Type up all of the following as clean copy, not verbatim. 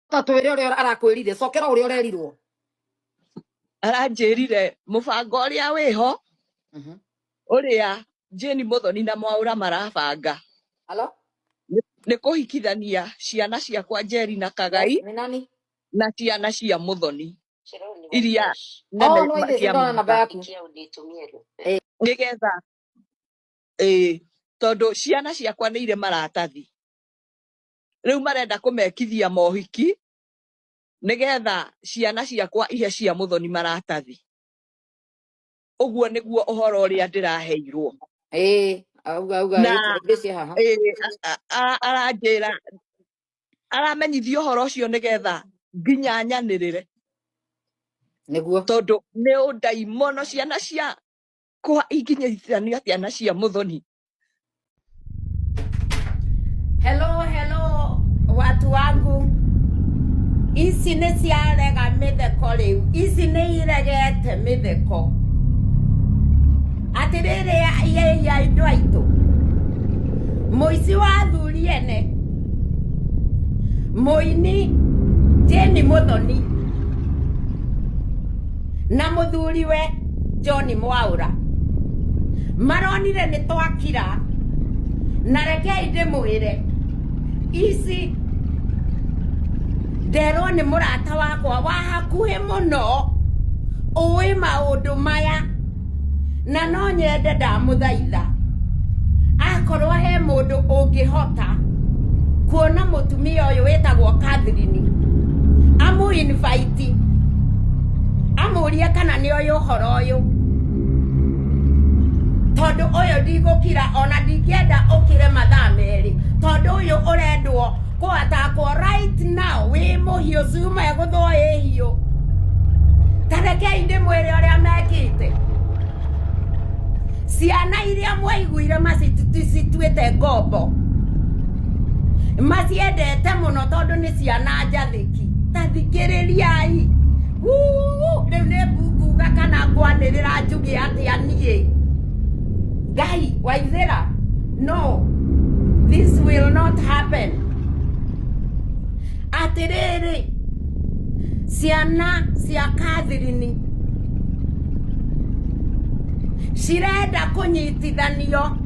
Tatwire uria arakwirire cokera uria urerirwo. Aranjirire mubango uria wiho uria Jane Muthoni na Mwaura marabanga. Hello? Ni kuhikithania ciana ciakwa Njeri na Kagai na ciana cia Muthoni iria no ithe ndona namba yaku nigetha tondu ciana ciakwa ni ire maratathi riu marenda kumekithia mohiki nigetha ciana ciakwa ihe cia Muthoni maratathi. Uguo niguo uhoro uria ndiraheirwo. Aranjira aramenyithio uhoro ucio nigetha nginya nyanirire niguo tondu ni undaimono ciana cia ikinyithania ciana cia Muthoni. Hello watu wangu, ici ni ciarega mitheko riu, ici ni iregete mitheko atiriri ya indo aitu muici wa thuri ene muini Jane Muthoni na muthuriwe John Mwaura maronire ni twakira na rekei ndimwire ici nderwo ni murata wakwa wa hakuhi muno uwi maundu maya na no nyende ndamuthaitha akorwo he mundu ungihota kuona mutumia uyu wetagwo Catherine amu invite amuria kana ni uyu horo uyu tondu uyu ndigukira ona ndingenda ukire mathaa meri tondu uyu urendwo kwatakwo right now wi muhiu cuma eguthoe hiu tareke inde mwere uria mekite ciana iria mwaiguire macituite ngombo maciendete muno tondu ni ciana njathiki tathikiririai riu ni nguga kana ngwanirira njuge atia nie Gai waithira no this will not happen atiriri ciana cia Catherine cirenda kunyitithanio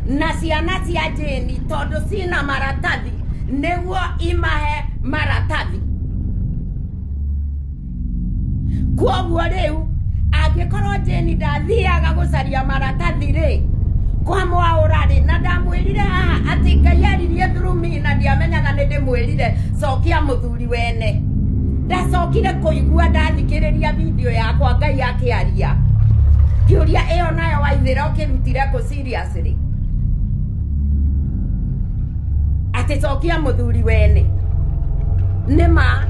na ciana cia Jane tondu cina maratathi niguo imahe maratathi kwoguo riu angikorwo Jane ndathiaga gucaria maratathi ri kwa Mwaura ri na ndamwirire haha ati Ngai aririe through me na ndiamenyaga ni ndimwirire cokia muthuri wene ndacokire kuigua ndathikiriria video yakwa Ngai akiaria kiuria iyo nayo waithira ukirutire ku seriously ati cokia muthuri wene nima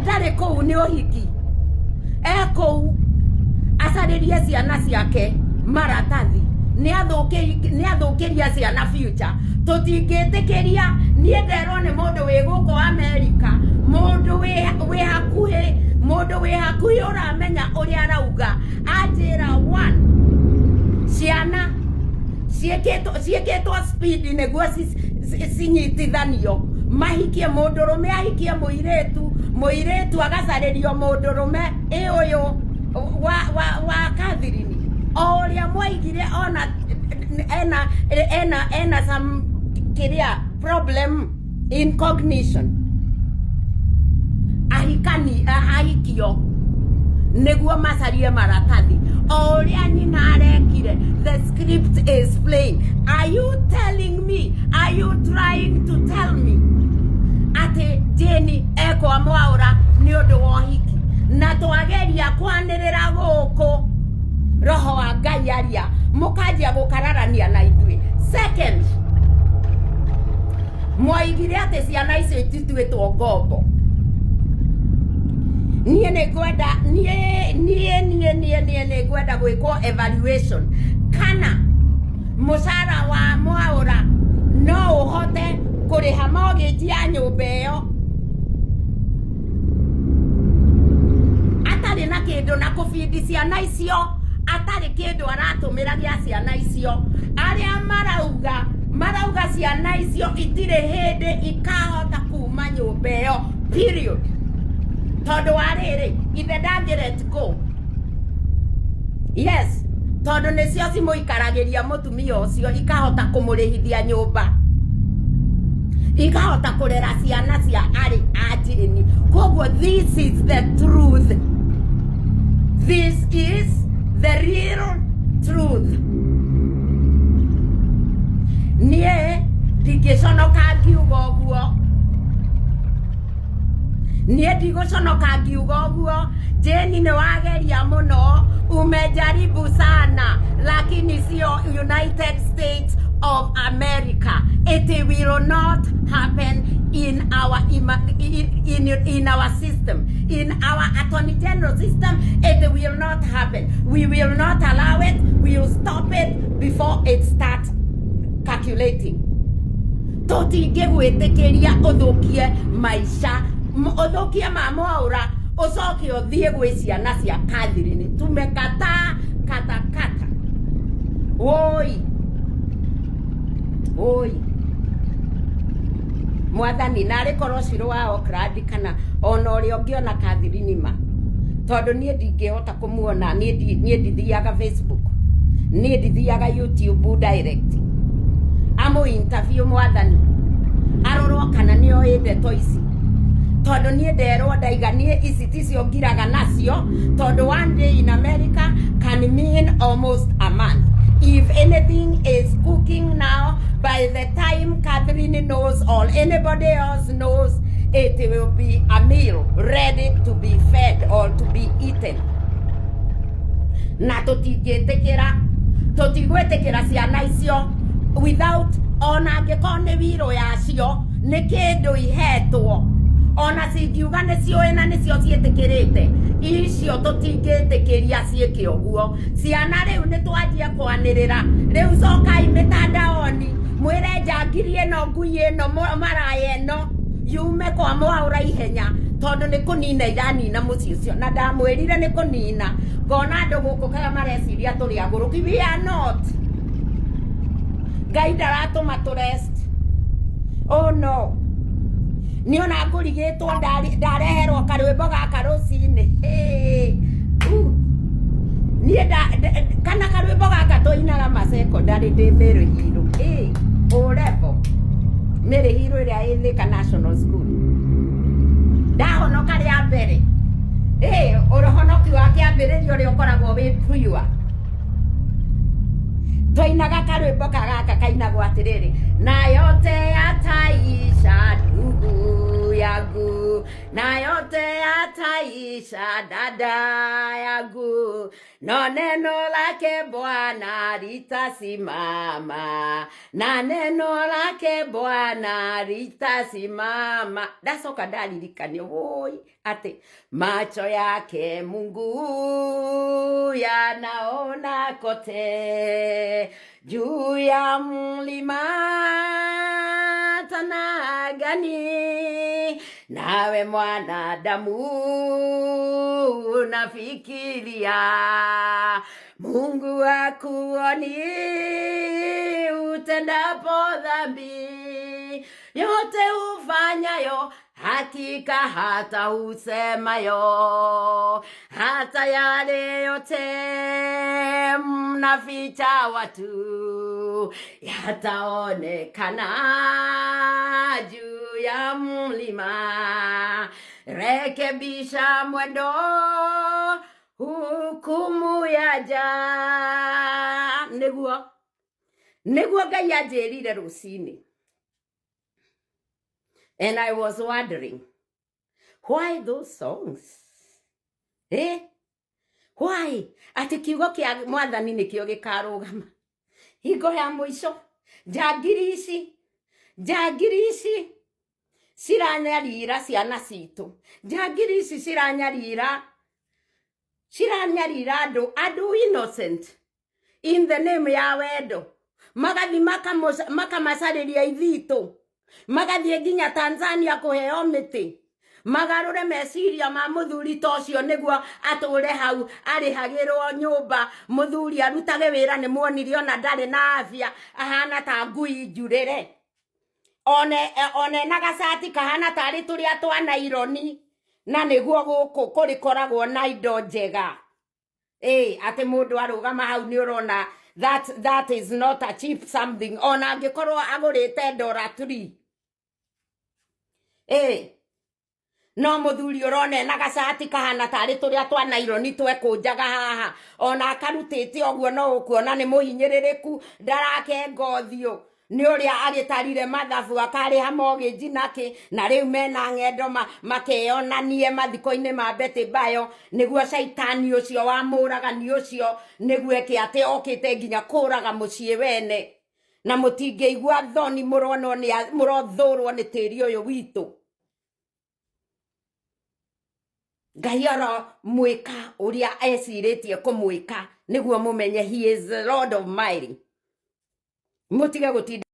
ndari kou ni uhiki kou acaririe ciana ciake maratathi ni athukiria ciana future tutingitikiria nie nderwo ni mundu wi guku America mundu wi hakuhi uramenya uria arauga ajira one ciana cieketwo speed niguo cinyitithanio mahikie mundurume ahikie muiretu agacaririo mundurume uyu wa Catherine oria mwaigire ona ena some kiria problem in cognition ahikio niguo macarie maratathi oria nyina arekire. The script is plain. Are you telling me, are you trying to tell me ati Jane eko Mwaura ni undu wa hiki na twageria kwanirira guku roho wa Ngai aria mukajia gukararania na ithui? Second, mwaigire ati ciana icio itituitwo ngombo. Nie negwenda gwikwo evaluation kana mucara wa Mwaura no uhote kuriha mortgage ya nyumba iyo atari na kindu na kufidi ciana icio atari kindu aratumira gia ciana icio aria marauga ciana icio itire hindi ikahota kuma kuma nyumba ĩyo period tondu warĩrĩ ithe let go. Yes, tondu nĩcio cimũikaragĩria mũtumia ũcio ikahota kũmũrĩhithia nyũmba, ikahota kũrera ciana cia arĩ ajini. Koguo this is the truth, this is the real truth. Nie ndingĩconoka ngiuga ũguo, nie ndigũconoka ngiuga ũguo. Jeni nĩ wageria mũno, umejaribu sana, lakini sio United States of America. It will not happen in our in our system, in our attorney general system. It will not happen. We will not allow it. We will stop it before it starts calculating. Tutingĩgwĩtĩkĩria ũthũkie maisha, ũthũkie mamwaura, ucoke ũthiĩ gwĩ ciana cia Catherine. Tumekataa katakata. Oi mwathani narĩ korwo cirũ wa Okrandi kana ona ũrĩa ũngĩona Catherine ma, tondu niĩ ndingĩhota kũmuona. Niĩ ndithiaga Facebook, niĩ ndithiaga YouTube direct amu interview mwathani arorwo kana nĩoĩ ndeto ici, tondu niĩ nderwo ndaiga niĩ ici ticio ngiraga nacio, tondu one day in America can mean almost a month. If anything is cooking now, by the time Catherine knows or anybody else knows, it will be a meal ready to be fed or to be eaten. Na tutigwĩtĩkĩra ciana icio without ona angĩkorwo nĩ wiro yacio nĩ kĩndũ ihetwo, ona cingiuga nĩcio na nĩcio ciĩtĩkĩrĩte, icio tutingĩtĩkĩria ciĩke ũguo. Ciana rĩu nĩtwanjia kwanĩrĩra, rĩu cokai mĩtandaoni mwĩre njangiri ĩno ngui ĩno maraya ĩno yume kwa mwaura ihenya, tondu nĩ kũnina iranina mũciĩ ũcio. Na ndamwĩrire nĩ kũnina, ngona andũ gũkũ kaga mareciria tũrĩ agũrũki. We are not. Ngai ndaratũma tũrest. Oh no. Niona ngũrigĩtwo ndareherwo karwĩmbo gaka rũcinĩ. Niĩ kana karwĩmbo gaka tũinaga macekondarĩ ndĩ Mĩrĩhirũ. O level Mĩrĩhirũ ĩrĩa ĩ Thika National School. Ndahonoka rĩa mbere. Ũrohonoki wa kĩambĩrĩrio ũrĩa ũkoragwo wĩ pure. Twainaga karwĩmbo gaka kainagwo atĩrĩrĩ: na yote yataisha ndugu yangu, na yote yataisha dada yangu, no neno lake Bwana litasimama, na neno lake Bwana litasimama. Ndacoka ndaririkania ati macho yake Mungu yanaona kote, juu ya mlima Tanagani, nawe mwanadamu unafikiria Mungu akuoni utendapo dhambi, yote ufanyayo hakika hata usemayo, hata yale yote mnaficha watu yataonekana juu ya mlima. Rekebisha mwendo, hukumu yaja. Nĩguo Ngai anjĩrire rũcinĩ. And I was wondering, why those songs? Why? Ati kiugo kĩa mwathani nĩkĩo gĩkarũgama hingo ya mũico. Njangiri ici ciranyarira ciana citũ. Njangiri ici ciranyarira andũ innocent in the name ya wendo. Magathi makamacarĩria ithitũ, magathie nginya Tanzania kũheo mĩtĩ, magarũre meciria ma mũthuri tocio nĩguo atũre hau arĩhagĩrwo nyũmba. Mũthuri arutage wĩra nĩ muonire ona ndarĩ na afya, ahana ta ngui njurĩre. one na gacati kahana tari turia twa naironi na niguo guku kurikoragwo na indo njega ate mundu arugama hau ni urona that is not a cheap something ona angikorwo agurite $3 no muthuri urone na gacati kahana tari turia twa naironi twekunjaga haha ona akarutite oguo no ukuona ni muhinyiririku ndarake ngothio ni uria agitarire mathabu akari hamogi jinake na riu mena ngendo makeyonanie mathiko-ini ma Betty Bayo niguo shaitani ucio wa muragani ucio niguo eke okite nginya kuraga mucii wene na mutingeigua thoni murono ni murothurwo ni tiri uyu witu Gayara mweka uria esiritie kumweka niguo mumenye he is the Lord Almighty mutige gutinda